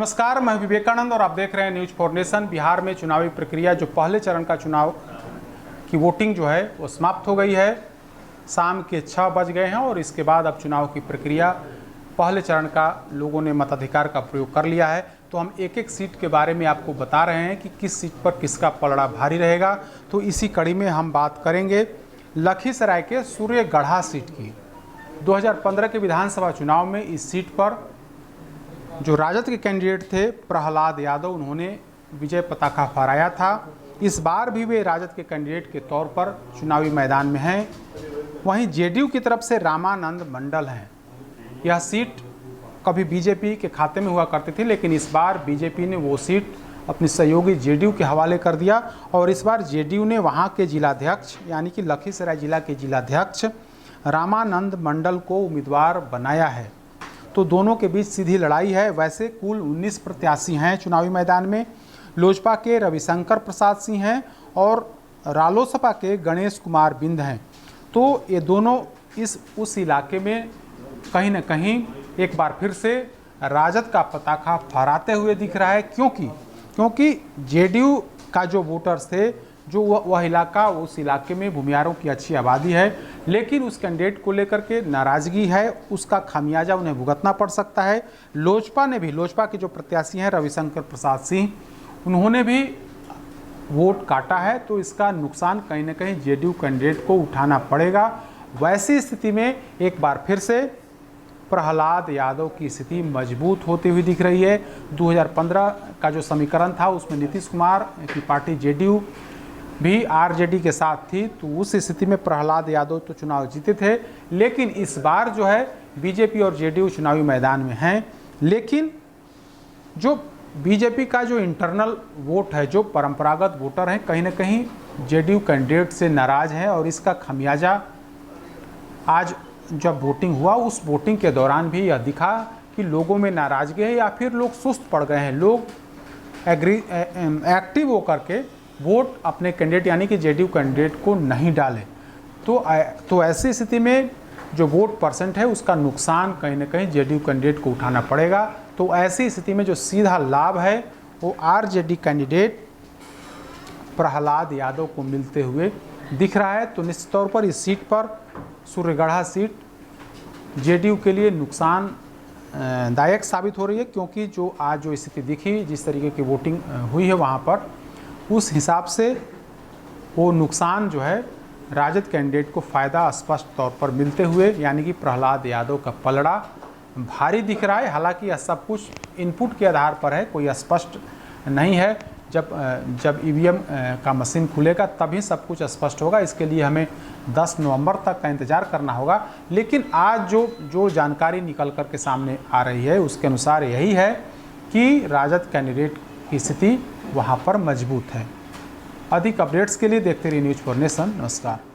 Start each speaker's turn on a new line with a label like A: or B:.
A: नमस्कार, मैं विवेकानंद और आप देख रहे हैं न्यूज फॉर नेशन। बिहार में चुनावी प्रक्रिया जो पहले चरण का चुनाव की वोटिंग जो है वो समाप्त हो गई है। शाम के 6 बज गए हैं और इसके बाद अब चुनाव की प्रक्रिया पहले चरण का लोगों ने मताधिकार का प्रयोग कर लिया है। तो हम एक एक सीट के बारे में आपको बता रहे हैं कि किस सीट पर किसका पलड़ा भारी रहेगा। तो इसी कड़ी में हम बात करेंगे लखीसराय के सूर्यगढ़ा सीट की। 2015 के विधानसभा चुनाव में इस सीट पर जो राजद के कैंडिडेट थे प्रहलाद यादव, उन्होंने विजय पताका फहराया था। इस बार भी वे राजद के कैंडिडेट के तौर पर चुनावी मैदान में हैं। वहीं जेडीयू की तरफ से रामानंद मंडल हैं। यह सीट कभी बीजेपी के खाते में हुआ करती थी, लेकिन इस बार बीजेपी ने वो सीट अपनी सहयोगी जेडीयू के हवाले कर दिया और इस बार जेडीयू ने वहां के जिलाध्यक्ष यानी कि लखीसराय जिला के जिलाध्यक्ष रामानंद मंडल को उम्मीदवार बनाया है। तो दोनों के बीच सीधी लड़ाई है। वैसे कुल 19 प्रत्याशी हैं चुनावी मैदान में। लोजपा के रविशंकर प्रसाद सिंह हैं और रालोसपा के गणेश कुमार बिंद हैं। तो ये दोनों उस इलाके में कहीं न कहीं एक बार फिर से राजद का पताका फहराते हुए दिख रहा है, क्योंकि जेडीयू का जो वोटर्स थे, जो वह इलाका, उस इलाके में भूमियारों की अच्छी आबादी है, लेकिन उस कैंडिडेट को लेकर के नाराज़गी है। उसका खामियाजा उन्हें भुगतना पड़ सकता है। लोजपा के जो प्रत्याशी हैं रविशंकर प्रसाद सिंह, उन्होंने भी वोट काटा है। तो इसका नुकसान कहीं ना कहीं जेडीयू कैंडिडेट को उठाना पड़ेगा। वैसी स्थिति में एक बार फिर से प्रहलाद यादव की स्थिति मजबूत होती हुई दिख रही है। 2015 का जो समीकरण था उसमें नीतीश कुमार की पार्टी जेडीयू भी आरजेडी के साथ थी, तो उस स्थिति में प्रहलाद यादव तो चुनाव जीते थे। लेकिन इस बार जो है बीजेपी और जेडीयू चुनावी मैदान में हैं। लेकिन जो बीजेपी का जो इंटरनल वोट है, जो परंपरागत वोटर हैं, कहीं ना कहीं जेडीयू कैंडिडेट से नाराज हैं और इसका खामियाजा आज जब वोटिंग हुआ उस वोटिंग के दौरान भी यह दिखा कि लोगों में नाराजगी है या फिर लोग सुस्त पड़ गए हैं। लोग एक्टिव होकर के वोट अपने कैंडिडेट यानी कि जेडीयू कैंडिडेट को नहीं डाले। तो ऐसी स्थिति में जो वोट परसेंट है उसका नुकसान कहीं ना कहीं जेडीयू कैंडिडेट को उठाना पड़ेगा। तो ऐसी स्थिति में जो सीधा लाभ है वो आरजेडी कैंडिडेट प्रहलाद यादव को मिलते हुए दिख रहा है। तो निश्चित तौर पर इस सीट पर सूर्यगढ़ा सीट जेडीयू के लिए नुकसान दायक साबित हो रही है, क्योंकि जो आज जो स्थिति दिखी, जिस तरीके की वोटिंग हुई है वहाँ पर, उस हिसाब से वो नुकसान जो है राजद कैंडिडेट को फ़ायदा स्पष्ट तौर पर मिलते हुए, यानी कि प्रहलाद यादव का पलड़ा भारी दिख रहा है। हालांकि यह सब कुछ इनपुट के आधार पर है, कोई स्पष्ट नहीं है। जब ईवीएम का मशीन खुलेगा तभी सब कुछ स्पष्ट होगा। इसके लिए हमें 10 नवंबर तक का इंतज़ार करना होगा। लेकिन आज जो जानकारी निकल कर के सामने आ रही है उसके अनुसार यही है कि राजद कैंडिडेट की स्थिति वहाँ पर मजबूत है। अधिक अपडेट्स के लिए देखते रहिए न्यूज फॉर नेशन। नमस्कार।